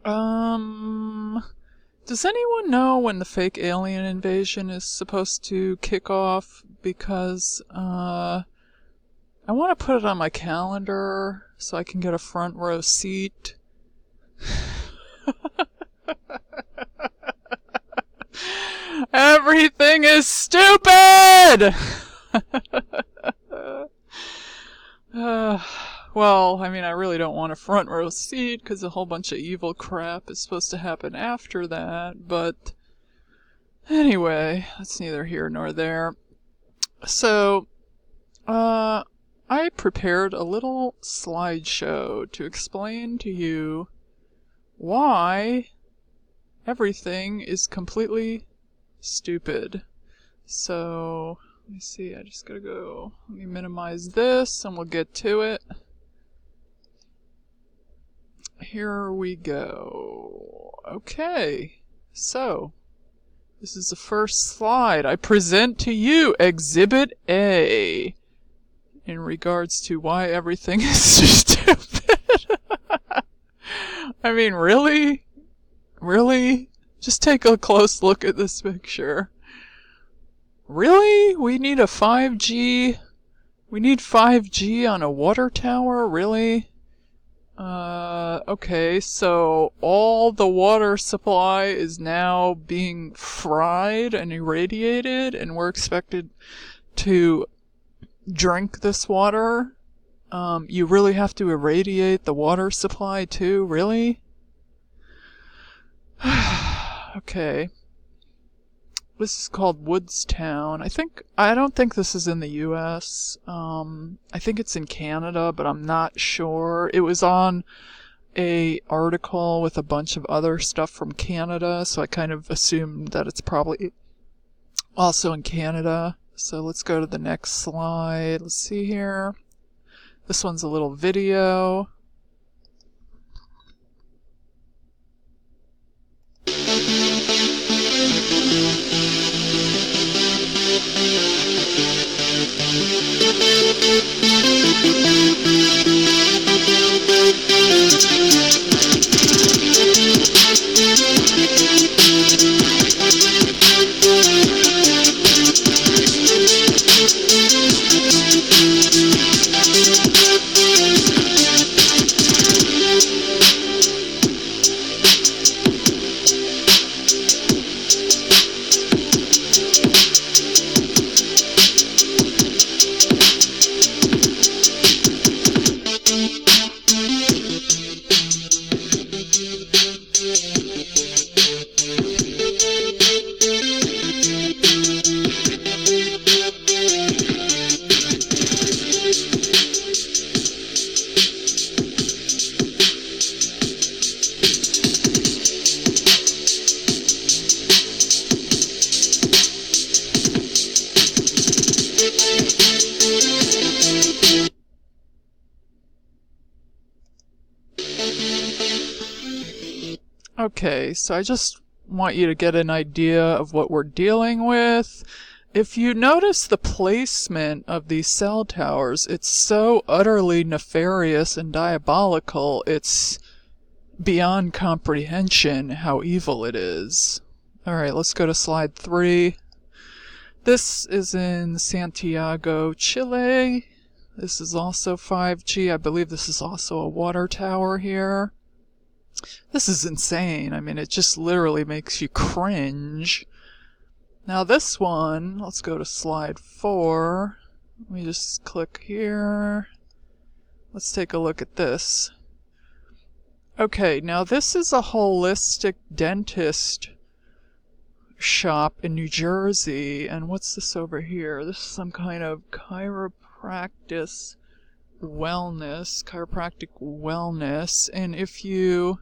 Um, does anyone know when the fake alien invasion is supposed to kick off? Because, I want to put it on my calendar so I can get a front row seat. Everything is stupid! Well, I mean, I really don't want a front row seat because a whole bunch of evil crap is supposed to happen after that, but anyway, that's neither here nor there. So, I prepared a little slideshow to explain to you why everything is completely stupid. So, let me see, I just gotta go, let me minimize this and we'll get to it. Here we go. Okay, so, this is the first slide. I present to you Exhibit A in regards to why everything is stupid. I mean, really? Really? Just take a close look at this picture. Really? We need a 5G? We need 5G on a water tower? Really? Okay, so all the water supply is now being fried and irradiated, and we're expected to drink this water? You really have to irradiate the water supply too? Really? Okay. This is called Woodstown. I don't think this is in the US. I think it's in Canada, but I'm not sure. It was on a article with a bunch of other stuff from Canada, so I kind of assumed that it's probably also in Canada. So let's go to the next slide. Let's see here. This one's a little video. Okay, so I just want you to get an idea of what we're dealing with. If you notice the placement of these cell towers, it's so utterly nefarious and diabolical, it's beyond comprehension how evil it is. Alright, let's go to slide 3. This is in Santiago, Chile. This is also 5G. I believe this is also a water tower here. This is insane. I mean, it just literally makes you cringe. Now this one, let's go to slide 4. Let me just click here. Let's take a look at this. Okay, now this is a holistic dentist shop in New Jersey. And what's this over here? This is some kind of chiropractic wellness. And if you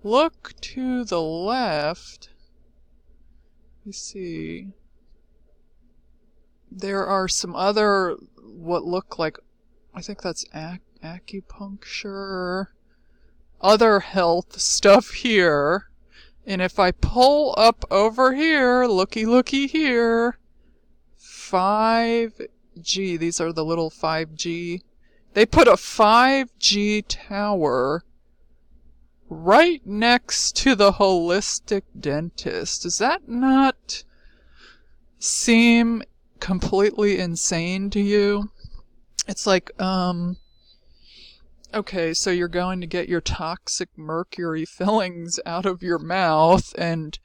look to the left, you see there are some other what look like, I think that's acupuncture, other health stuff here. And if I pull up over here, looky here, 5G, these are the little 5G. They put a 5G tower right next to the holistic dentist. Does that not seem completely insane to you? It's like, okay, so you're going to get your toxic mercury fillings out of your mouth, and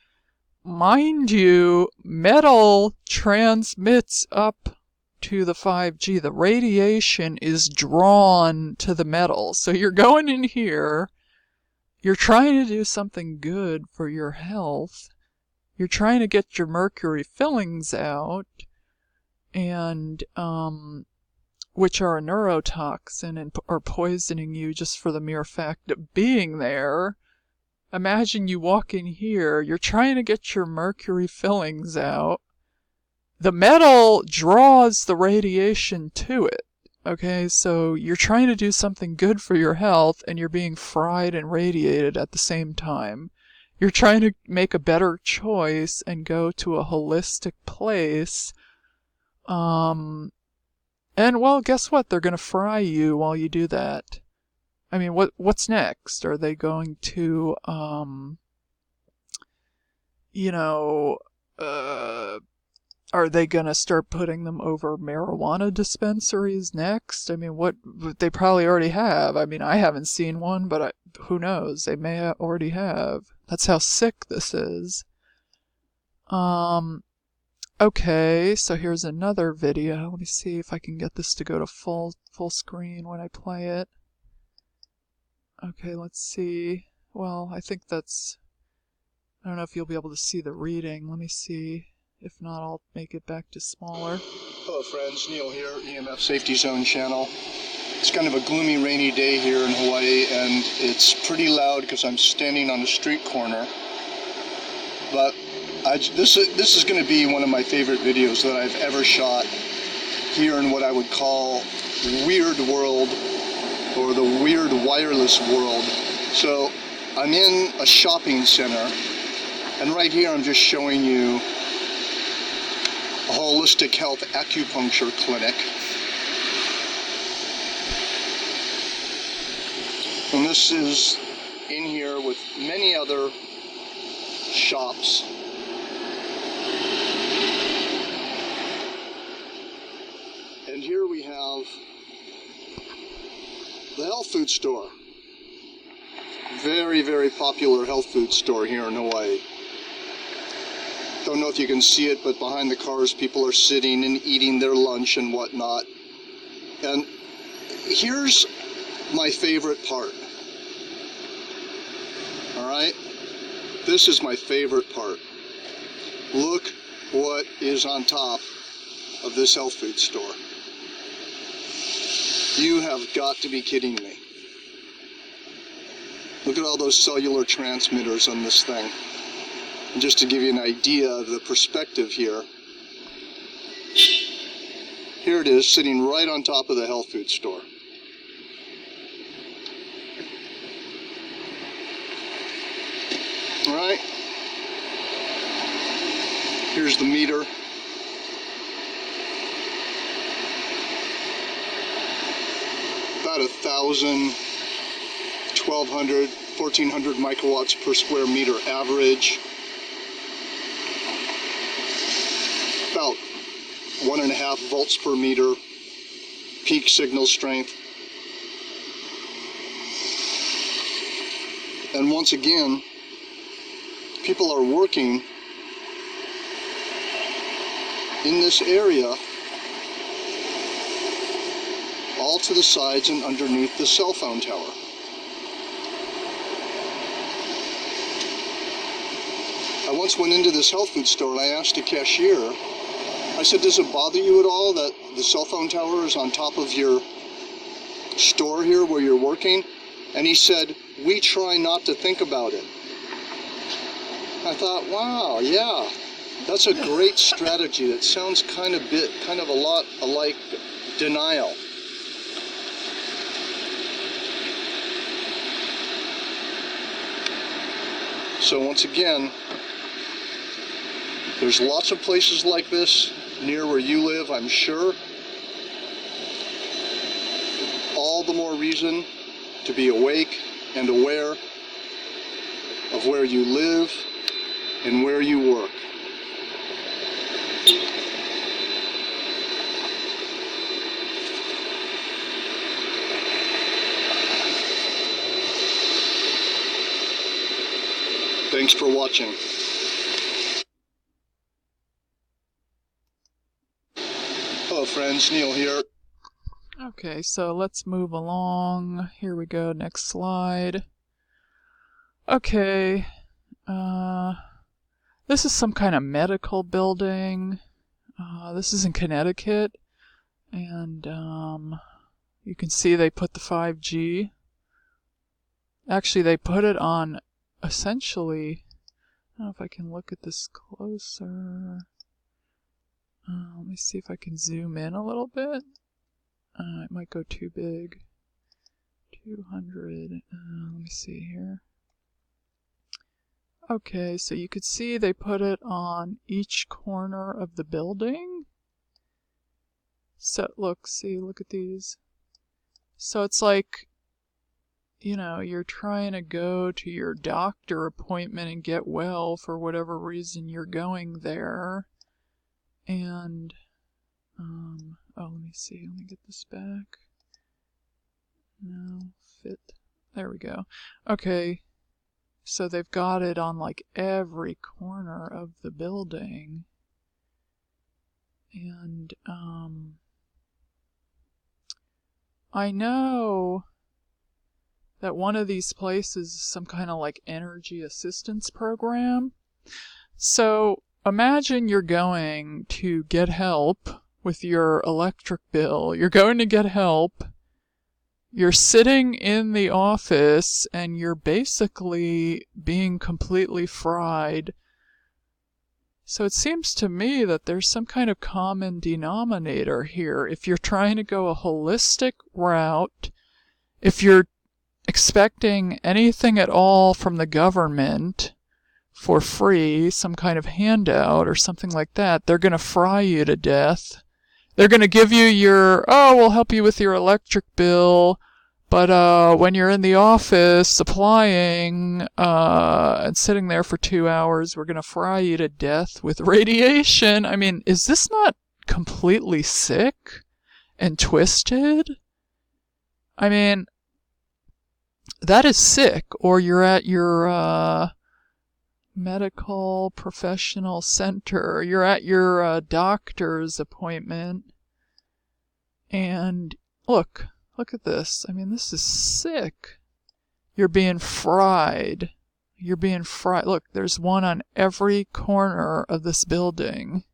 mind you, metal transmits up to the 5G. The radiation is drawn to the metal. So you're going in here, you're trying to do something good for your health, you're trying to get your mercury fillings out, and which are a neurotoxin and are poisoning you just for the mere fact of being there. Imagine you walk in here, you're trying to get your mercury fillings out. The metal draws the radiation to it. Okay, so you're trying to do something good for your health and you're being fried and radiated at the same time. You're trying to make a better choice and go to a holistic place. And well, guess what? They're going to fry you while you do that. I mean, what's next? Are they going to, are they going to start putting them over marijuana dispensaries next? I mean, they probably already have. I mean, I haven't seen one, but who knows? They may already have. That's how sick this is. Okay, so here's another video. Let me see if I can get this to go to full screen when I play it. Okay, let's see. Well, I think I don't know if you'll be able to see the reading. Let me see. If not, I'll make it back to smaller. Hello friends, Neil here, EMF Safety Zone channel. It's kind of a gloomy, rainy day here in Hawaii, and it's pretty loud because I'm standing on a street corner. But this is going to be one of my favorite videos that I've ever shot here in what I would call Weird World, or the Weird Wireless World. So I'm in a shopping center, and right here I'm just showing you a holistic health acupuncture clinic. And this is in here with many other shops. And here we have the health food store. Very, very popular health food store here in Hawaii. Don't know if you can see it, but behind the cars people are sitting and eating their lunch and whatnot. And here's my favorite part. Alright? This is my favorite part. Look what is on top of this health food store. You have got to be kidding me. Look at all those cellular transmitters on this thing. And just to give you an idea of the perspective here, here it is sitting right on top of the health food store. All right, here's the meter. About 1,000, 1,200, 1,400 microwatts per square meter average. About 1.5 volts per meter peak signal strength. And once again, people are working in this area, all to the sides and underneath the cell phone tower. I once went into this health food store and I asked a cashier, I said, does it bother you at all that the cell phone tower is on top of your store here where you're working? And he said, we try not to think about it. I thought, wow, yeah, that's a great strategy. That sounds kind of a lot like denial. So once again, there's lots of places like this near where you live, I'm sure. All the more reason to be awake and aware of where you live and where you work. Thanks for watching. Hello friends, Neil here. Okay, so let's move along. Here we go, next slide. Okay, this is some kind of medical building. This is in Connecticut, and you can see they put the 5G. Actually, they put it on essentially, I don't know if I can look at this closer. Let me see if I can zoom in a little bit. It might go too big. 200. Let me see here. Okay, so you could see they put it on each corner of the building. So look at these. So it's like, you know, you're trying to go to your doctor appointment and get well for whatever reason you're going there. And, oh, let me see. Let me get this back. No, fit. There we go. Okay. So they've got it on like every corner of the building. And, I know that one of these places is some kind of like energy assistance program. So imagine you're going to get help with your electric bill. You're going to get help. You're sitting in the office and you're basically being completely fried. So it seems to me that there's some kind of common denominator here. If you're trying to go a holistic route, if you're expecting anything at all from the government for free, some kind of handout or something like that, they're going to fry you to death. They're going to give you your, oh, we'll help you with your electric bill, but when you're in the office applying and sitting there for 2 hours, we're going to fry you to death with radiation. I mean, is this not completely sick and twisted? I mean, that is sick. Or you're at your medical professional center, you're at your doctor's appointment, and look at this. I mean, this is sick. You're being fried. You're being fried. Look, there's one on every corner of this building.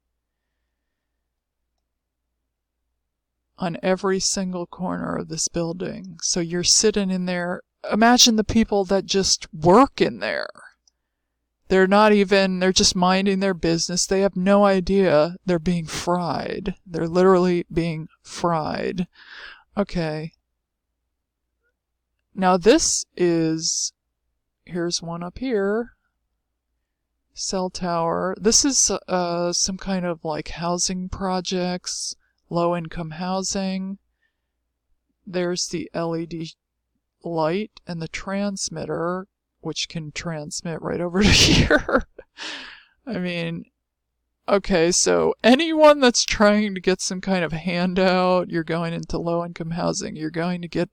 On every single corner of this building. So you're sitting in there. Imagine the people that just work in there. They're just minding their business. They have no idea they're being fried. They're literally being fried. Okay. Now here's one up here. Cell tower. This is some kind of like housing projects, low-income housing. There's the LED light and the transmitter, which can transmit right over to here. I mean, okay, so anyone that's trying to get some kind of handout, you're going into low-income housing, you're going to get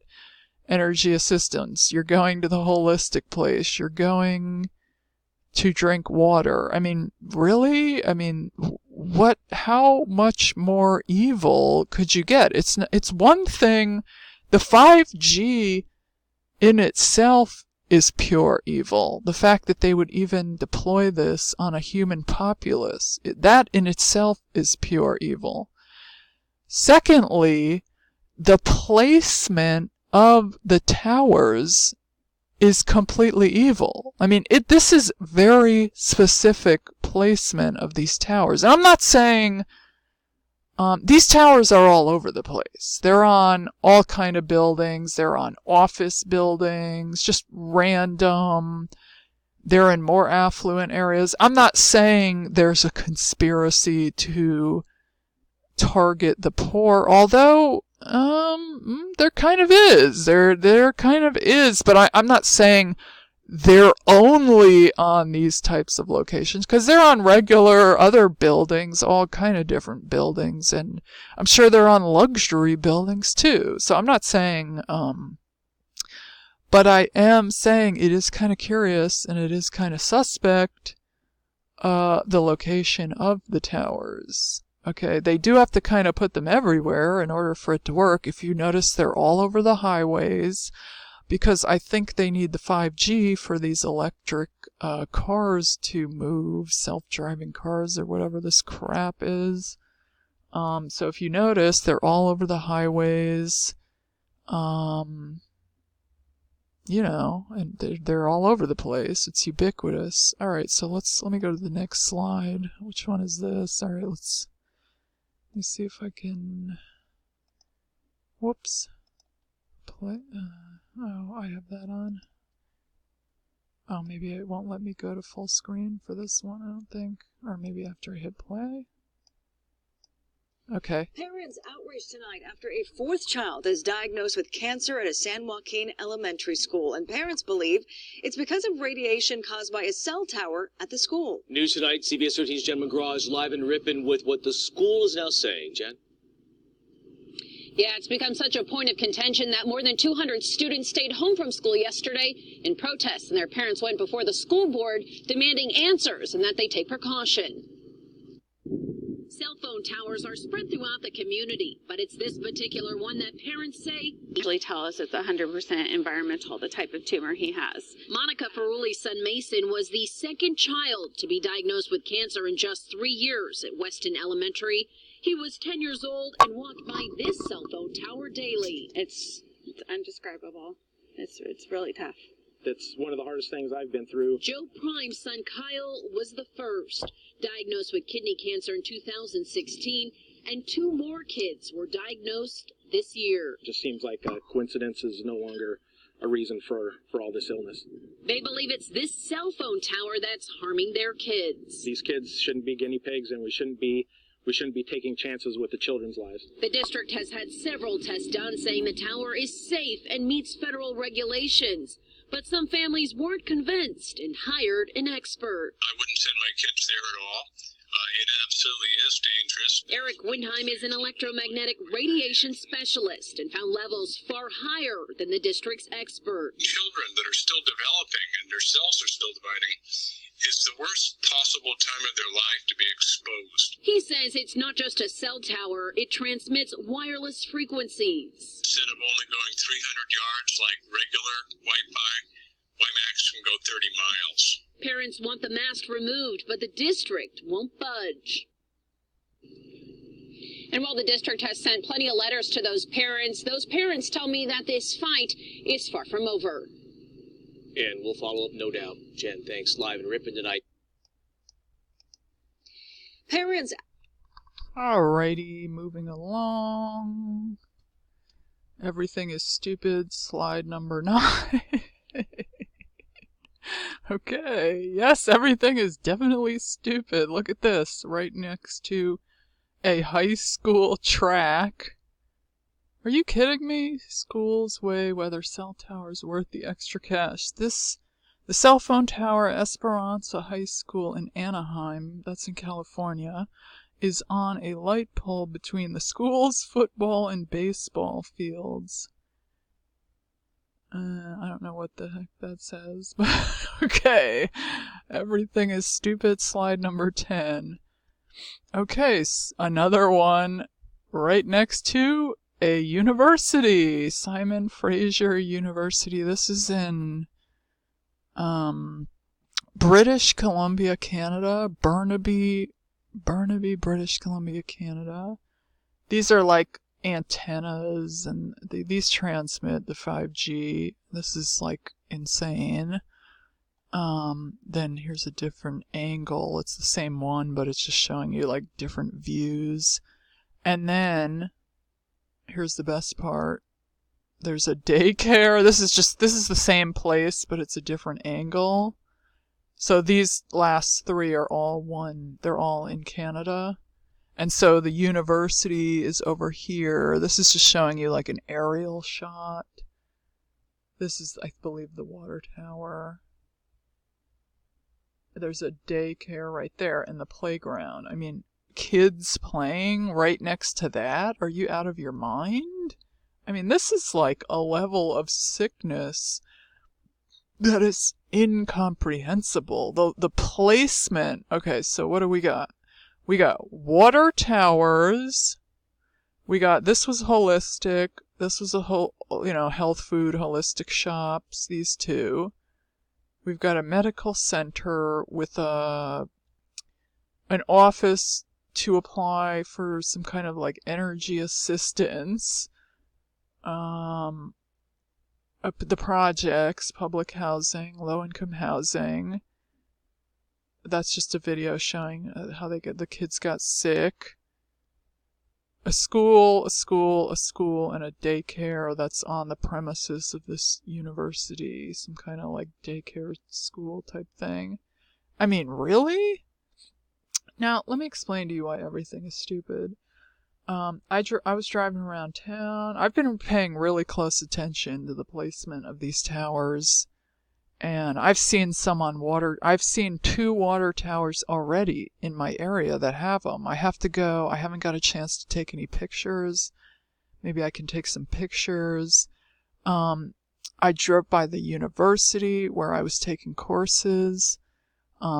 energy assistance, you're going to the holistic place, you're going to drink water. I mean, really? I mean, how much more evil could you get? It's one thing, the 5G in itself is pure evil. The fact that they would even deploy this on a human populace, that in itself is pure evil. Secondly, the placement of the towers is completely evil. I mean, this is very specific placement of these towers. And I'm not saying these towers are all over the place. They're on all kind of buildings. They're on office buildings, just random. They're in more affluent areas. I'm not saying there's a conspiracy to target the poor, although there kind of is. There kind of is, but I'm not saying they're only on these types of locations because they're on regular other buildings, all kind of different buildings, and I'm sure they're on luxury buildings too. So I'm not saying, but I am saying it is kind of curious and it is kind of suspect, the location of the towers. Okay, they do have to kind of put them everywhere in order for it to work. If you notice, they're all over the highways, because I think they need the 5G for these electric cars to move, self-driving cars or whatever this crap is. So if you notice, they're all over the highways. You know, and they're all over the place. It's ubiquitous. All right, so let me go to the next slide. Which one is this? All right, let me see if I can. Whoops. Play. Oh, I have that on. Oh, maybe it won't let me go to full screen for this one, I don't think. Or maybe after I hit play. Okay. Parents outraged tonight after a fourth child is diagnosed with cancer at a San Joaquin elementary school. And parents believe it's because of radiation caused by a cell tower at the school. News tonight, CBS 13's Jen McGraw is live in Ripon with what the school is now saying. Jen? Yeah, it's become such a point of contention that more than 200 students stayed home from school yesterday in protest, and their parents went before the school board demanding answers and that they take precaution. Cell phone towers are spread throughout the community, but it's this particular one that parents say usually tell us it's 100% environmental, the type of tumor he has. Monica Ferruli's son Mason was the second child to be diagnosed with cancer in just 3 years at Weston Elementary. He was 10 years old and walked by this cell phone tower daily. It's undescribable. It's really tough. That's one of the hardest things I've been through. Joe Prime's son Kyle was the first, diagnosed with kidney cancer in 2016, and 2 more kids were diagnosed this year. It just seems like a coincidence is no longer a reason for all this illness. They believe it's this cell phone tower that's harming their kids. These kids shouldn't be guinea pigs, and we shouldn't be taking chances with the children's lives. The district has had several tests done saying the tower is safe and meets federal regulations. But some families weren't convinced and hired an expert. I wouldn't send my kids there at all. It absolutely is dangerous. Eric Windheim is an electromagnetic radiation specialist and found levels far higher than the district's expert. Children that are still developing and their cells are still dividing is the worst possible time of their life to be exposed. He says it's not just a cell tower, it transmits wireless frequencies. Instead of only going 300 yards like regular Wi-Fi, WiMAX can go 30 miles. Parents want the mast removed, but the district won't budge. And while the district has sent plenty of letters to those parents tell me that this fight is far from over. And we'll follow up, no doubt. Jen, thanks. Live in Ripon tonight. Parents. Alrighty, moving along. Everything is stupid. Slide number 9. Okay, yes, everything is definitely stupid. Look at this, right next to a high school track. Are you kidding me? Schools weigh whether cell towers worth the extra cash. The cell phone tower at Esperanza High School in Anaheim, that's in California, is on a light pole between the school's football and baseball fields. I don't know what the heck that says, but okay. Everything is stupid. Slide number 10. Okay, another one right next to a university, Simon Fraser University. This is in British Columbia, Canada. Burnaby, British Columbia, Canada. These are like antennas, and these transmit the 5G. This is like insane. Then here's a different angle. It's the same one, but it's just showing you like different views. And then here's the best part. There's a daycare. This is the same place, but it's a different angle. So these last 3 are all one. They're all in Canada. And so the university is over here. This is just showing you like an aerial shot. This is, I believe, the water tower. there's a daycare right there in the playground. I mean, kids playing right next to that? Are you out of your mind? I mean, this is like a level of sickness that is incomprehensible. The placement. Okay, so what do we got? We got water towers. We got, this was holistic. This was a whole, health food holistic shops, these two. We've got a medical center with an office to apply for some kind of like energy assistance. The projects, public housing, low-income housing. That's just a video showing how the kids got sick. A school, and a daycare that's on the premises of this university. Some kind of like daycare school type thing. I mean, really? Now, let me explain to you why everything is stupid. I was driving around town. I've been paying really close attention to the placement of these towers. And I've seen I've seen 2 water towers already in my area that have them. I haven't got a chance to take any pictures. Maybe I can take some pictures. I drove by the university where I was taking courses.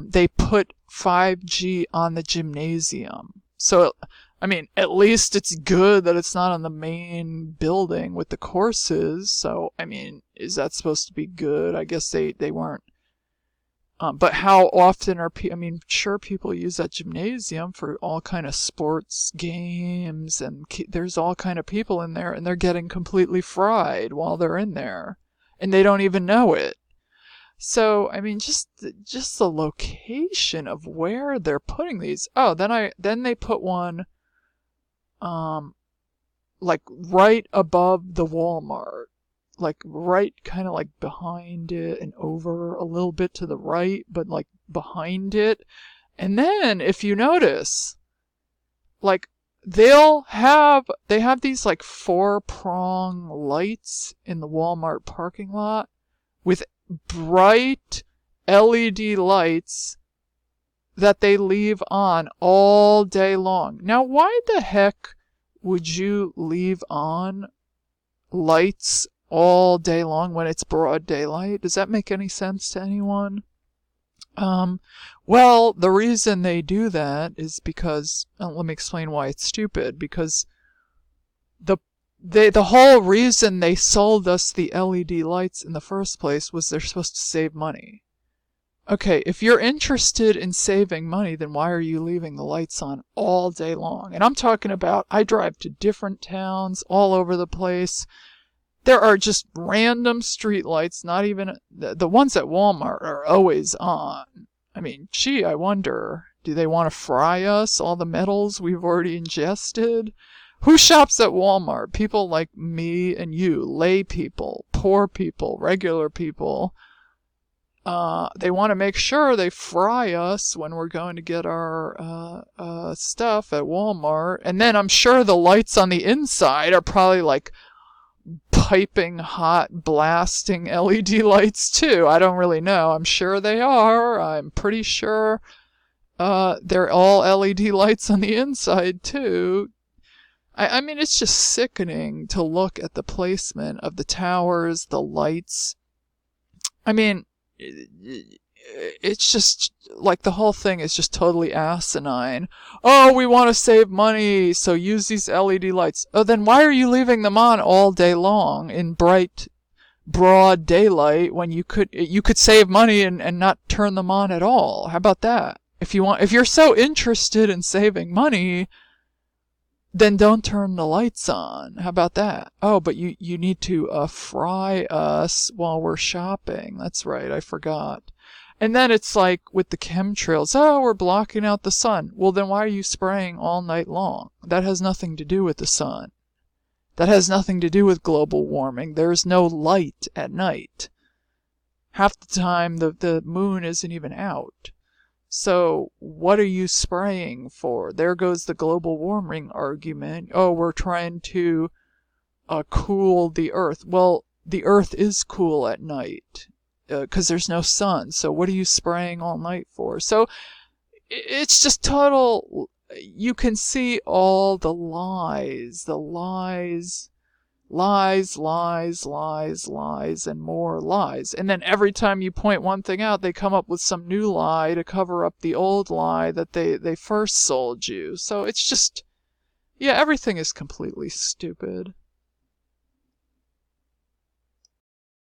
They put 5G on the gymnasium. So, I mean, at least it's good that it's not on the main building with the courses. So, I mean, is that supposed to be good? I guess they weren't. But how often sure, people use that gymnasium for all kind of sports games, and there's all kind of people in there, and they're getting completely fried while they're in there, and they don't even know it. So, I mean, just the location of where they're putting these. Oh, then they put one, like right above the Walmart, like right kind of like behind it and over a little bit to the right, but like behind it. And then if you notice, like they have these like 4-prong lights in the Walmart parking lot with bright LED lights that they leave on all day long. Now, why the heck would you leave on lights all day long when it's broad daylight? Does that make any sense to anyone? Well, the reason they do that is because, let me explain why it's stupid, because the whole reason they sold us the LED lights in the first place was they're supposed to save money. Okay, if you're interested in saving money, then why are you leaving the lights on all day long? And I'm talking about, I drive to different towns all over the place. There are just random street lights, not even, the ones at Walmart are always on. I mean, gee, I wonder, do they want to fry us, all the metals we've already ingested? Who shops at Walmart? People like me and you, lay people, poor people, regular people. They want to make sure they fry us when we're going to get our stuff at Walmart. And then I'm sure the lights on the inside are probably like piping hot, blasting LED lights too. I don't really know. I'm sure they are. I'm pretty sure they're all LED lights on the inside too. I mean, it's just sickening to look at the placement of the towers, the lights. I mean, it's just like the whole thing is just totally asinine. Oh, we want to save money, so use these LED lights. Oh, then why are you leaving them on all day long in bright, broad daylight when you could save money and not turn them on at all? How about that? If you're so interested in saving money, then don't turn the lights on. How about that? Oh, but you need to fry us while we're shopping. That's right, I forgot. And then it's like with the chemtrails, oh, we're blocking out the sun. Well, then why are you spraying all night long? That has nothing to do with the sun. That has nothing to do with global warming. There's no light at night. Half the time the moon isn't even out. So what are you spraying for? There goes the global warming argument. Oh, we're trying to cool the earth. Well, the earth is cool at night. because there's no sun. So what are you spraying all night for? So it's just total. You can see all the lies, and more lies. And then every time you point one thing out, they come up with some new lie to cover up the old lie that they first sold you. So it's just, yeah, everything is completely stupid.